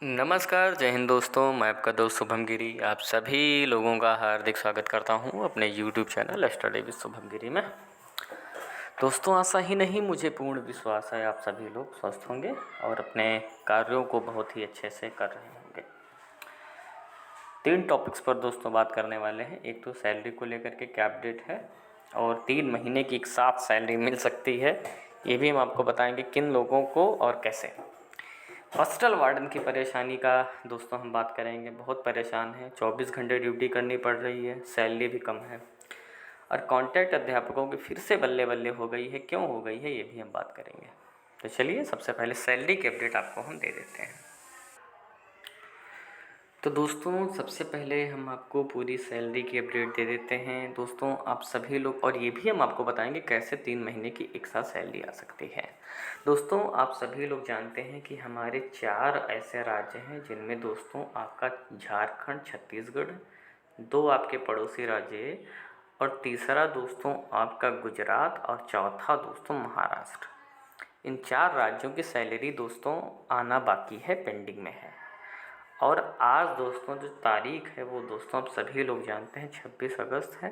नमस्कार, जय हिंद दोस्तों। मैं आपका दोस्त शुभम गिरी आप सभी लोगों का हार्दिक स्वागत करता हूं अपने YouTube channel study with Shubham Giri में। दोस्तों, आशा ही नहीं मुझे पूर्ण विश्वास है आप सभी लोग स्वस्थ होंगे और अपने कार्यों को बहुत ही अच्छे से कर रहे होंगे। 3 टॉपिक्स पर दोस्तों बात करने वाले हैं। एक तो सैलरी को लेकर के क्या अपडेट है और 3 महीने की एक साथ सैलरी मिल सकती है, ये भी हम आपको बताएंगे किन लोगों को और कैसे। हॉस्टल वार्डन की परेशानी का दोस्तों हम बात करेंगे। बहुत परेशान है, 24 घंटे ड्यूटी करनी पड़ रही है, सैलरी भी कम है और कॉन्ट्रैक्ट अध्यापकों की फिर से बल्ले बल्ले हो गई है। क्यों हो गई है ये भी हम बात करेंगे। तो चलिए सबसे पहले सैलरी की अपडेट आपको हम दे देते हैं। तो दोस्तों सबसे पहले हम आपको पूरी सैलरी की अपडेट दे देते हैं। दोस्तों आप सभी लोग, और ये भी हम आपको बताएंगे कैसे 3 महीने की एक साथ सैलरी आ सकती है। दोस्तों आप सभी लोग जानते हैं कि हमारे 4 ऐसे राज्य हैं जिनमें दोस्तों आपका झारखंड, छत्तीसगढ़, 2 आपके पड़ोसी राज्य और तीसरा दोस्तों आपका गुजरात और चौथा दोस्तों महाराष्ट्र। इन 4 राज्यों की सैलरी दोस्तों आना बाकी है, पेंडिंग में है। और आज दोस्तों जो तारीख है वो दोस्तों आप सभी लोग जानते हैं 26 अगस्त है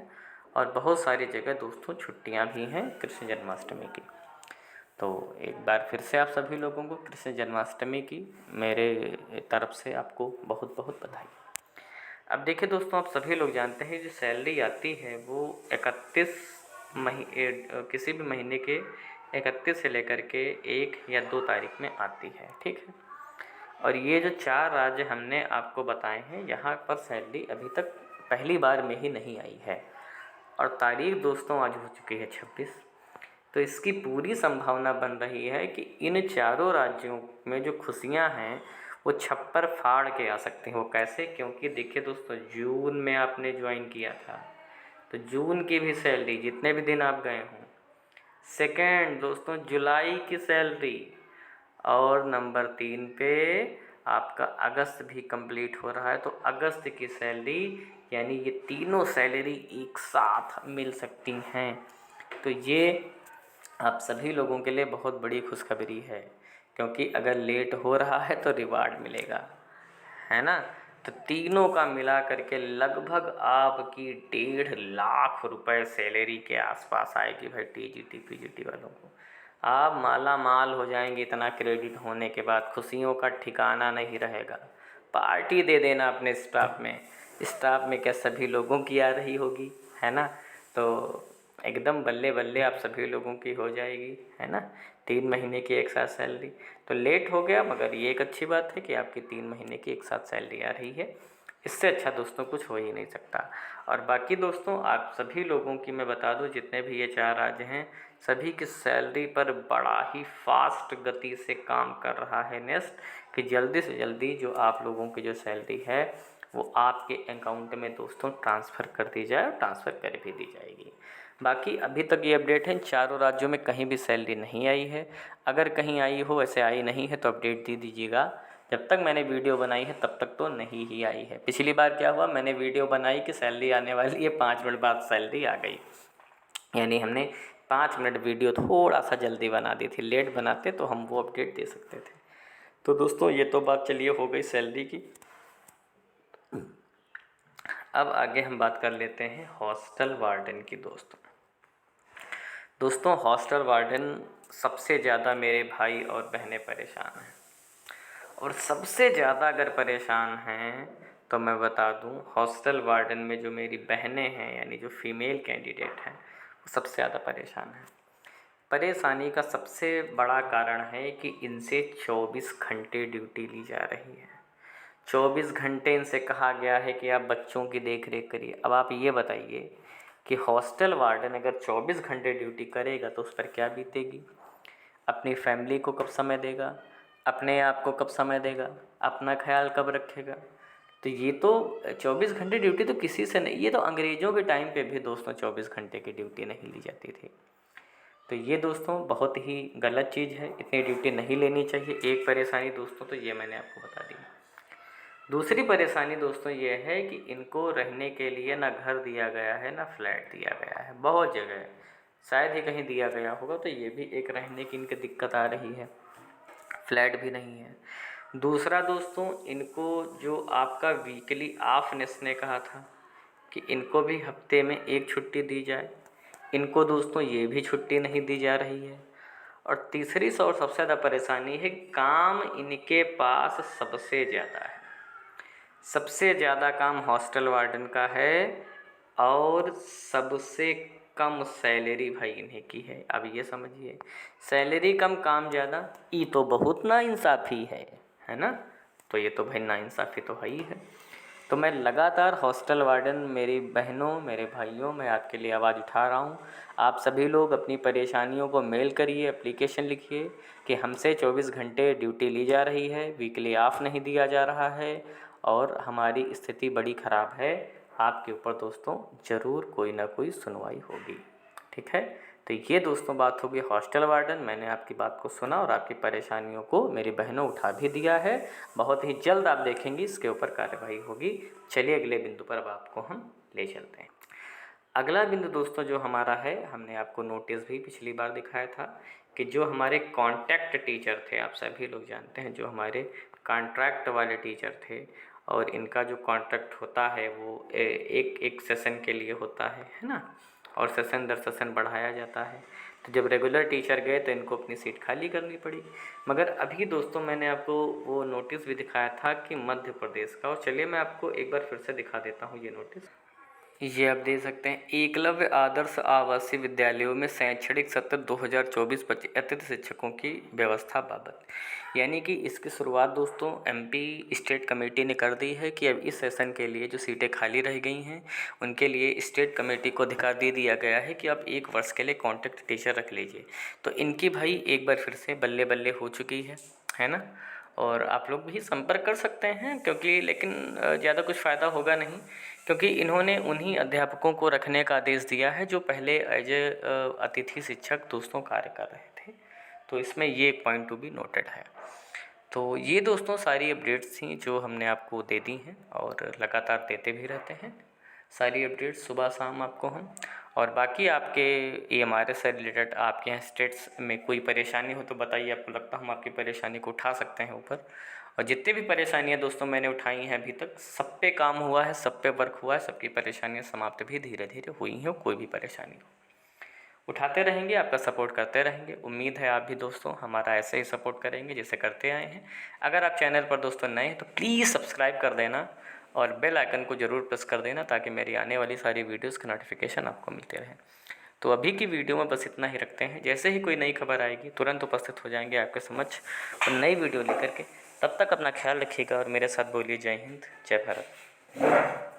और बहुत सारी जगह दोस्तों छुट्टियां भी हैं कृष्ण जन्माष्टमी की। तो एक बार फिर से आप सभी लोगों को कृष्ण जन्माष्टमी की मेरे तरफ से आपको बहुत बहुत बधाई। अब देखिए दोस्तों, आप सभी लोग जानते हैं जो सैलरी आती है वो 31 किसी भी महीने के 31 से लेकर के 1 या 2 तारीख में आती है, ठीक है। और ये जो 4 राज्य हमने आपको बताए हैं यहाँ पर सैलरी अभी तक पहली बार में ही नहीं आई है और तारीख दोस्तों आज हो चुकी है 26। तो इसकी पूरी संभावना बन रही है कि इन चारों राज्यों में जो खुशियाँ हैं वो छप्पर फाड़ के आ सकती हैं। वो कैसे? क्योंकि देखिए दोस्तों, जून में आपने ज्वाइन किया था तो जून की भी सैलरी जितने भी दिन आप गए हों, सेकेंड दोस्तों जुलाई की सैलरी, और नंबर 3 पे आपका अगस्त भी कंप्लीट हो रहा है तो अगस्त की सैलरी, यानी ये तीनों सैलरी एक साथ मिल सकती हैं। तो ये आप सभी लोगों के लिए बहुत बड़ी खुशखबरी है, क्योंकि अगर लेट हो रहा है तो रिवार्ड मिलेगा, है ना। तो तीनों का मिला करके लगभग आपकी 1.5 लाख रुपए सैलरी के आसपास आएगी भाई। टीजीटी पीजीटी वालों को आप माला माल हो जाएंगे। इतना क्रेडिट होने के बाद खुशियों का ठिकाना नहीं रहेगा। पार्टी दे देना अपने स्टाफ में। स्टाफ में क्या सभी लोगों की आ रही होगी, है ना। तो एकदम बल्ले बल्ले आप सभी लोगों की हो जाएगी, है ना। 3 महीने की एक साथ सैलरी तो लेट हो गया, मगर ये एक अच्छी बात है कि आपकी 3 महीने की एक साथ सैलरी आ रही है। इससे अच्छा दोस्तों कुछ हो ही नहीं सकता। और बाकी दोस्तों आप सभी लोगों की मैं बता दूं, जितने भी ये 4 राज्य हैं सभी की सैलरी पर बड़ा ही फास्ट गति से काम कर रहा है नेस्ट, कि जल्दी से जल्दी जो आप लोगों की जो सैलरी है वो आपके अकाउंट में दोस्तों ट्रांसफ़र कर दी जाए और ट्रांसफ़र कर भी दी जाएगी। बाकी अभी तक ये अपडेट है, 4 राज्यों में कहीं भी सैलरी नहीं आई है। अगर कहीं आई हो, ऐसे आई नहीं है तो अपडेट दे दीजिएगा। जब तक मैंने वीडियो बनाई है तब तक तो नहीं ही आई है। पिछली बार क्या हुआ, मैंने वीडियो बनाई कि सैलरी आने वाली है, 5 मिनट बाद सैलरी आ गई। यानी हमने 5 मिनट वीडियो थोड़ा सा जल्दी बना दी थी। लेट बनाते तो हम वो अपडेट दे सकते थे। तो दोस्तों ये तो बात चलिए हो गई सैलरी की। अब आगे हम बात कर लेते हैं हॉस्टल वार्डन की। दोस्तों हॉस्टल वार्डन सबसे ज़्यादा मेरे भाई और बहनें परेशान हैं, और सबसे ज़्यादा अगर परेशान हैं तो मैं बता दूं, हॉस्टल वार्डन में जो मेरी बहनें हैं यानी जो फीमेल कैंडिडेट हैं वो सबसे ज़्यादा परेशान हैं। परेशानी का सबसे बड़ा कारण है कि इनसे 24 घंटे ड्यूटी ली जा रही है। 24 घंटे इनसे कहा गया है कि आप बच्चों की देख रेख करिए। अब आप ये बताइए कि हॉस्टल वार्डन अगर 24 घंटे ड्यूटी करेगा तो उस पर क्या बीतेगी, अपनी फैमिली को कब समय देगा, अपने आप को कब समय देगा, अपना ख्याल कब रखेगा। तो ये तो 24 घंटे ड्यूटी तो किसी से नहीं, ये तो अंग्रेज़ों के टाइम पे भी दोस्तों 24 घंटे की ड्यूटी नहीं ली जाती थी। तो ये दोस्तों बहुत ही गलत चीज़ है, इतनी ड्यूटी नहीं लेनी चाहिए। एक परेशानी दोस्तों तो ये मैंने आपको बता दी। दूसरी परेशानी दोस्तों ये है कि इनको रहने के लिए ना घर दिया गया है ना फ्लैट दिया गया है। बहुत जगह शायद ही कहीं दिया गया होगा, तो ये भी एक रहने की इनकी दिक्कत आ रही है। फ्लैट भी नहीं है। दूसरा दोस्तों, इनको जो आपका वीकली ऑफनेस ने कहा था कि इनको भी हफ्ते में एक छुट्टी दी जाए, इनको दोस्तों ये भी छुट्टी नहीं दी जा रही है। और तीसरी और सबसे ज़्यादा परेशानी है, काम इनके पास सबसे ज़्यादा है। सबसे ज़्यादा काम हॉस्टल वार्डन का है और सबसे कम सैलरी भाई इन्हीं की है। अब ये समझिए, सैलरी कम काम ज़्यादा, ये तो बहुत नाइंसाफ़ी है ना। तो ये तो भाई नाइंसाफ़ी तो है ही है। तो मैं लगातार हॉस्टल वार्डन, मेरी बहनों, मेरे भाइयों, मैं आपके लिए आवाज़ उठा रहा हूँ। आप सभी लोग अपनी परेशानियों को मेल करिए, एप्लीकेशन लिखिए कि हमसे 24 घंटे ड्यूटी ली जा रही है, वीकली ऑफ नहीं दिया जा रहा है और हमारी स्थिति बड़ी ख़राब है। आपके ऊपर दोस्तों ज़रूर कोई ना कोई सुनवाई होगी, ठीक है। तो ये दोस्तों बात होगी हॉस्टल वार्डन। मैंने आपकी बात को सुना और आपकी परेशानियों को मेरी बहनों उठा भी दिया है। बहुत ही जल्द आप देखेंगी इसके ऊपर कार्रवाई होगी। चलिए अगले बिंदु पर अब आपको हम ले चलते हैं। अगला बिंदु दोस्तों जो हमारा है, हमने आपको नोटिस भी पिछली बार दिखाया था कि जो हमारे कॉन्टैक्ट टीचर थे, आप सभी लोग जानते हैं, जो हमारे कॉन्ट्रैक्ट वाले टीचर थे और इनका जो कॉन्ट्रैक्ट होता है वो एक एक सेशन के लिए होता है ना, और सेशन दर सेशन बढ़ाया जाता है। तो जब रेगुलर टीचर गए तो इनको अपनी सीट खाली करनी पड़ी। मगर अभी दोस्तों मैंने आपको वो नोटिस भी दिखाया था कि मध्य प्रदेश का, और चलिए मैं आपको एक बार फिर से दिखा देता हूँ ये नोटिस। ये आप देख सकते हैं, एकलव्य आदर्श आवासीय विद्यालयों में शैक्षणिक सत्र 2024-25 अतिथि शिक्षकों की व्यवस्था बाबत। यानी कि इसकी शुरुआत दोस्तों एमपी स्टेट कमेटी ने कर दी है कि अब इस सेशन के लिए जो सीटें खाली रह गई हैं उनके लिए स्टेट कमेटी को अधिकार दे दिया गया है कि आप 1 वर्ष के लिए कॉन्ट्रैक्ट टीचर रख लीजिए। तो इनकी भाई एक बार फिर से बल्ले बल्ले हो चुकी है ना। और आप लोग भी संपर्क कर सकते हैं, क्योंकि लेकिन ज़्यादा कुछ फ़ायदा होगा नहीं, क्योंकि इन्होंने उन्हीं अध्यापकों को रखने का आदेश दिया है जो पहले एज ए अतिथि शिक्षक दोस्तों कार्य कर रहे थे। तो इसमें ये एक पॉइंट टू बी नोटेड है। तो ये दोस्तों सारी अपडेट्स थी जो हमने आपको दे दी हैं और लगातार देते भी रहते हैं सारी अपडेट्स सुबह शाम आपको हम। और बाकी आपके EMRS से रिलेटेड आपके यहाँ स्टेट्स में कोई परेशानी हो तो बताइए, आपको लगता है हम आपकी परेशानी को उठा सकते हैं ऊपर। और जितने भी परेशानियाँ दोस्तों मैंने उठाई हैं अभी तक, सब पे काम हुआ है, सब पे वर्क हुआ है, सबकी परेशानियाँ समाप्त भी धीरे धीरे हुई हैं। कोई भी परेशानी हो उठाते रहेंगे, आपका सपोर्ट करते रहेंगे। उम्मीद है आप भी दोस्तों हमारा ऐसे ही सपोर्ट करेंगे जैसे करते आए हैं। अगर आप चैनल पर दोस्तों नए हैं तो प्लीज़ सब्सक्राइब कर देना और बेल आइकन को ज़रूर प्रेस कर देना ताकि मेरी आने वाली सारी वीडियोज़ का नोटिफिकेशन आपको मिलते रहें। तो अभी की वीडियो में बस इतना ही रखते हैं। जैसे ही कोई नई खबर आएगी तुरंत उपस्थित हो जाएंगे आपके समक्ष और नई वीडियो लेकर के। तब तक अपना ख्याल रखिएगा और मेरे साथ बोलिए जय हिंद, जय भारत।